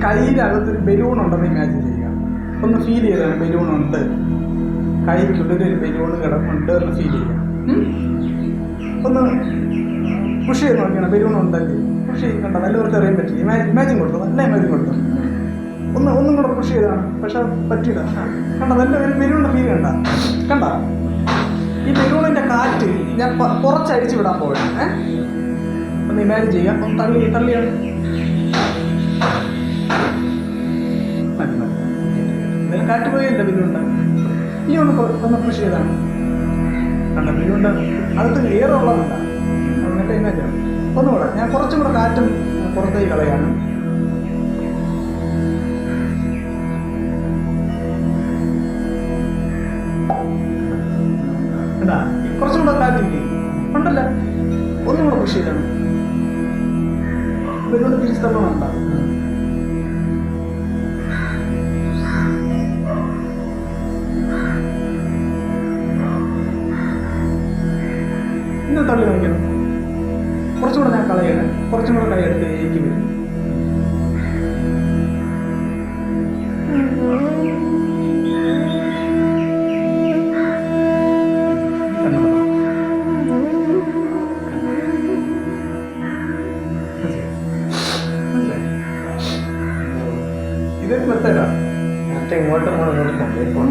കയ്യിലകത്തൊരു balloon ഉണ്ടെന്ന് imagine ചെയ്യുക. ഒന്ന് ഫീൽ ചെയ്താണ് ബലൂണുണ്ട്, കൈക്കുള്ളിൽ ഒരു ബലൂൺ കിടപ്പുണ്ട് എന്ന് ഫീൽ ചെയ്യുക. ഒന്ന് പുഷ് ചെയ്ത് നോക്കിയാണ് ബലൂൺ ഉണ്ടല്ലേ, പുഷ് ചെയ്തിട്ടുണ്ടോ, എല്ലാവർക്കും അറിയാൻ പറ്റി. ഇമാജിൻ കൊടുത്തു, നല്ല ഇമാജിൻ കൊടുത്തു. ഒന്നും കൂടെ പുഷ് ചെയ്താണ്, പക്ഷെ പറ്റിയില്ല. കണ്ട നല്ല ഒരു ബലൂണിൻ്റെ ഫീൽ കണ്ട. ഈ ബലൂണിൻ്റെ കാറ്റ് ഞാൻ കുറച്ചടിച്ചു വിടാൻ പോവുകയാണ്. ഒന്ന് ഇമാജിൻ ചെയ്യുക, ഒന്ന് തള്ളിയാണ് മതി കാറ്റ് പോയല്ലേ ബലൂണ്ട്. ഈ ഒന്ന് പുഷ് ചെയ്താണ് കണ്ട ബലൂണ്ട് അകത്ത് എയർ ഉള്ളതല്ല. എന്നിട്ട് ഇമാജിൻ ഒന്നുകൂടെ ഞാൻ കുറച്ചും കൂടെ കാറ്റും പുറത്തേക്ക് കളയാണ്. എന്താ കുറച്ചും കൂടെ കാറ്റില്ലേ ഉണ്ടല്ല, ഒന്നും കൂടെ പുഷ് ചെയ്താണ് ബലൂണ്ട് തിരിച്ചു തള്ളണുണ്ട. ഇന്ന് തള്ളി വയ്ക്കണം. കുറച്ചുകൂടെ ഞാൻ കളയണം, കുറച്ചും കൂടെ കൈയെടുത്ത് എനിക്ക് വരും. ഇതൊരു മെത്തേഡാ. ഇങ്ങോട്ടും കൊടുക്കാം.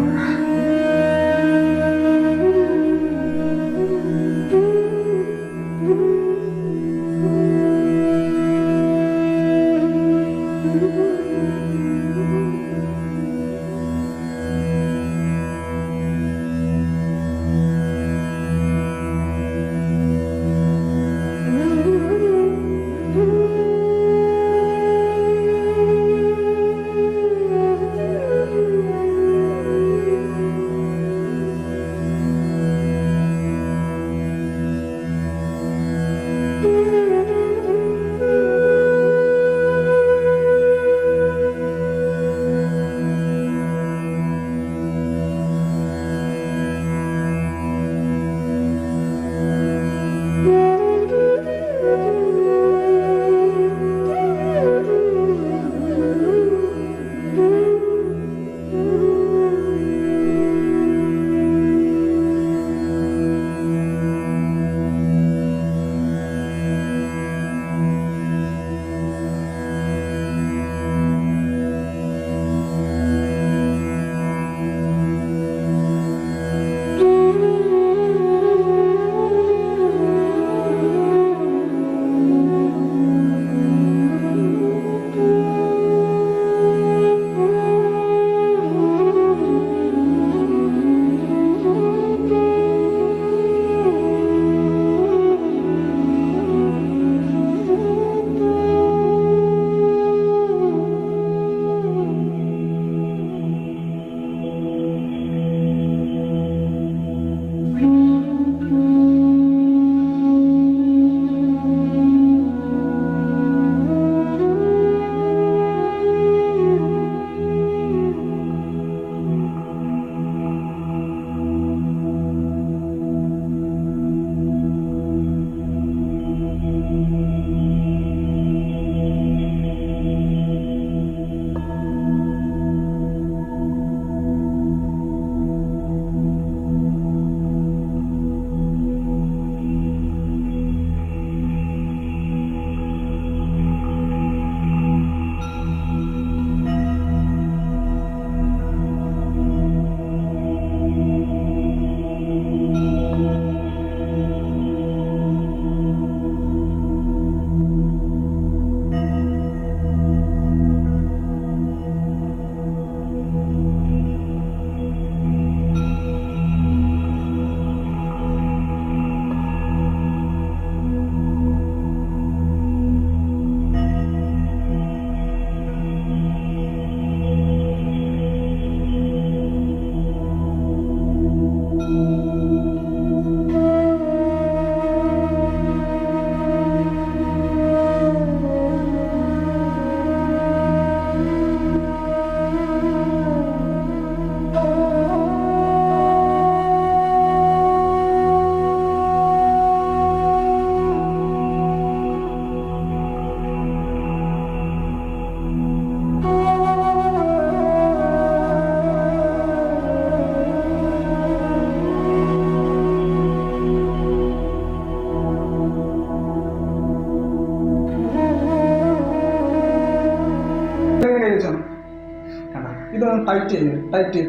ടൈറ്റ് ചെയ്യും,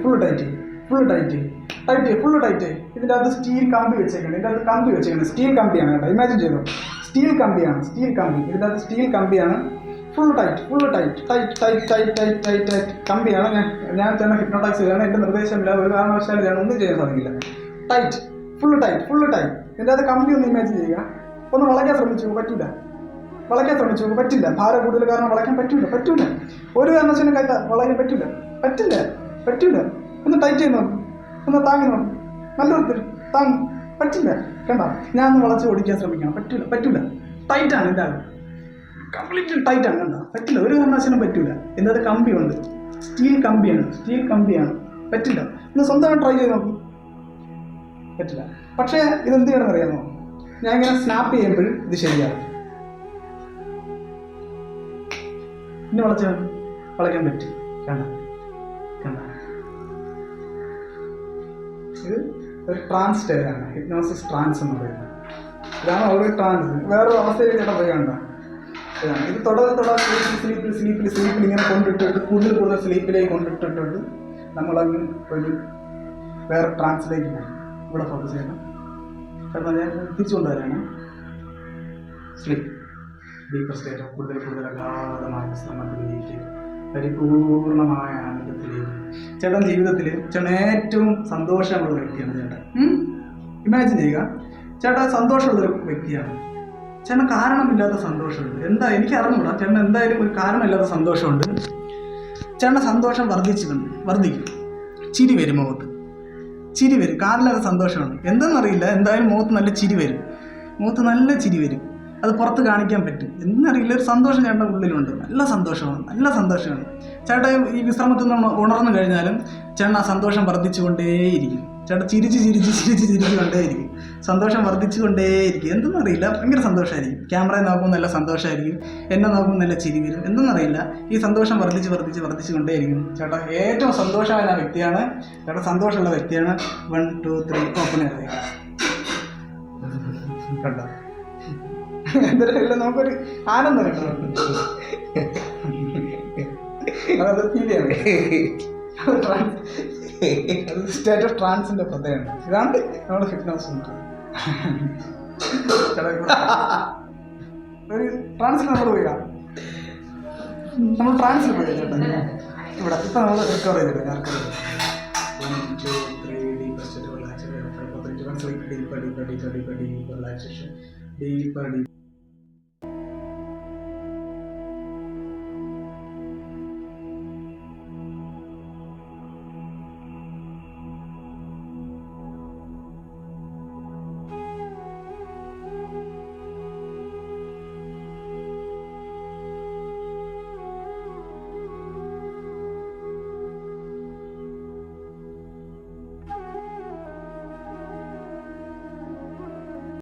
ഫുൾ ടൈറ്റ് ഇതിൻ്റെ അകത്ത് സ്റ്റീൽ കമ്പി വെച്ചേക്കണം, സ്റ്റീൽ കമ്പിയാണ് കേട്ടോ. ഇമാജിൻ ചെയ്തോ, സ്റ്റീൽ കമ്പിയാണ് ഇതിൻ്റെ അകത്ത് സ്റ്റീൽ കമ്പിയാണ്. ഫുൾ ടൈറ്റ് കമ്പിയാണ്. ഞാൻ ചേട്ടനെ ഹിപ്നോട്ടൈസ് ചെയ്യാണ്, എൻ്റെ നിർദ്ദേശമില്ല, ഒരു കാരണവശാലും ഞാൻ ഒന്നും ചെയ്യാൻ സാധിക്കില്ല. ഫുൾ ടൈറ്റ് ഇതിൻ്റെ അകത്ത് കമ്പി ഒന്ന് ഇമാജിൻ ചെയ്യുക. ഒന്ന് വളയ്ക്കാൻ ശ്രമിച്ചു, പറ്റില്ല. ഭാരം കൂടുതൽ കാരണം വളയ്ക്കാൻ പറ്റൂല. ഒരു കാരണവശാലും വളയാൻ പറ്റൂല. ഒന്ന് ടൈറ്റ് ചെയ്ത് നോക്കും, ഒന്ന് താങ്ങി നോക്കും, നല്ല വൃത്തിയിൽ താങ്ങും. പറ്റില്ല, കണ്ട. ഞാൻ ഒന്ന് വളച്ച് ഓടിക്കാൻ ശ്രമിക്കണം, പറ്റൂല. ടൈറ്റാണ് എൻ്റെ ആൾ, കംപ്ലീറ്റ്ലി ടൈറ്റാണ്, കണ്ട. പറ്റില്ല, ഒരു കാരണവശാലും പറ്റൂല. എൻ്റെ കമ്പിയുണ്ട്, സ്റ്റീൽ കമ്പിയാണ്. പറ്റില്ല. ഒന്ന് സ്വന്തമായിട്ട് ട്രൈ ചെയ്ത് നോക്കും, പറ്റില്ല. പക്ഷേ ഇതെന്ത് ചെയ്യണമെന്ന് അറിയാമോ? ഞാൻ ഇങ്ങനെ സ്നാപ്പ് ചെയ്യുമ്പോൾ ഇത് ശരിയാകും. ഇനി വളയ്ക്കാൻ പറ്റും, കണ്ട. ഇത് ഒരു ട്രാൻസ് സ്റ്റേജാണ്, ഹിപ്നോസിസ് ട്രാൻസ് എന്ന് പറയുന്നത്. ഇതാണ് ഒരു ട്രാൻസ്. വേറൊരു അവസ്ഥയിൽ ചേട്ടാ പോയി കണ്ട ഇതാണ്. ഇത് തുടരെ സ്ലീപ്പിൽ ഇങ്ങനെ കൊണ്ടിട്ടിട്ട് കൂടുതൽ സ്ലീപ്പിലേക്ക് കൊണ്ടിട്ടിട്ട് നമ്മളങ്ങ് ഒരു വേറെ ട്രാൻസിലേക്ക് പോകും. ഇവിടെ ഫോക്കസ് ചെയ്യണം. കാരണം ഞാൻ തിരിച്ചു കൊണ്ടുവരാണ്. സ്ലീപ്പ്, ഡീപ്പർ സ്റ്റേറ്റ്, കൂടുതൽ അഗാധമായ വിശ്രമത്തിലേക്ക്, പരിപൂർണമായ ആനന്ദത്തിലേക്ക്. ചേട്ടൻ ജീവിതത്തിൽ ചേട്ടൻ ഏറ്റവും സന്തോഷമുള്ള വ്യക്തിയാണ് ചേട്ടൻ. ഇമാജിൻ ചെയ്യുക, ചേട്ടൻ സന്തോഷമുള്ളൊരു വ്യക്തിയാണ്. ചേട്ടൻ കാരണമില്ലാത്ത സന്തോഷമുണ്ട്. എന്താ എനിക്ക് അറിഞ്ഞുകൂടാ, ചേട്ടൻ എന്തായാലും ഒരു കാരണമില്ലാത്ത സന്തോഷമുണ്ട്. ചേട്ടൻ്റെ സന്തോഷം വർദ്ധിക്കും. ചിരി വരും, കാറില്ലാത്ത സന്തോഷമാണ്. എന്താണെന്നറിയില്ല, എന്തായാലും മുഖത്ത് നല്ല ചിരി വരും. അത് പുറത്ത് കാണിക്കാൻ പറ്റും. എന്നറിയില്ല, ഒരു സന്തോഷം ചേട്ടൻ്റെ ഉള്ളിലുണ്ട്. നല്ല സന്തോഷമാണ്. ചേട്ടൻ ഈ വിശ്രമത്തിൽ നിന്ന് ഉണർന്നു കഴിഞ്ഞാലും ചേട്ടൻ ആ സന്തോഷം വർദ്ധിച്ചുകൊണ്ടേയിരിക്കും. ചേട്ടൻ ചിരിച്ചുകൊണ്ടേയിരിക്കും. സന്തോഷം വർദ്ധിച്ചുകൊണ്ടേയിരിക്കും. എന്തെന്നറിയില്ല, ഭയങ്കര സന്തോഷമായിരിക്കും. ക്യാമറയെ നോക്കുമ്പോൾ നല്ല സന്തോഷമായിരിക്കും, എന്നെ നോക്കുമ്പോൾ നല്ല ചിരി വരും. എന്തെന്നറിയില്ല, ഈ സന്തോഷം വർദ്ധിച്ചുകൊണ്ടേയിരിക്കും. ചേട്ടൻ ഏറ്റവും സന്തോഷമായ വ്യക്തിയാണ്. ചേട്ടൻ സന്തോഷമുള്ള വ്യക്തിയാണ്. 1 2 3 ഓപ്പൺ ചെയ്തേക്കാം. കണ്ടോ, എന്തായാലും നമുക്കൊരു ആനന്ദം കിട്ടുന്നുണ്ട്. അത് ഫീൽ ചെയ്യണം. അത് സ്റ്റേറ്റ് ഓഫ് ട്രാൻസിന്റെ പ്രത്യേകത. ഇതാണ് നമ്മുടെ ഹിപ്നോസിസ് സെന്റർ. ഒരു ട്രാൻസിൽ നമ്മൾ പോയാ, ചേട്ടാ. ഇവിടെ ഇപ്പൊ നമ്മൾ റിക്കവർ ചെയ്തിട്ട് deeper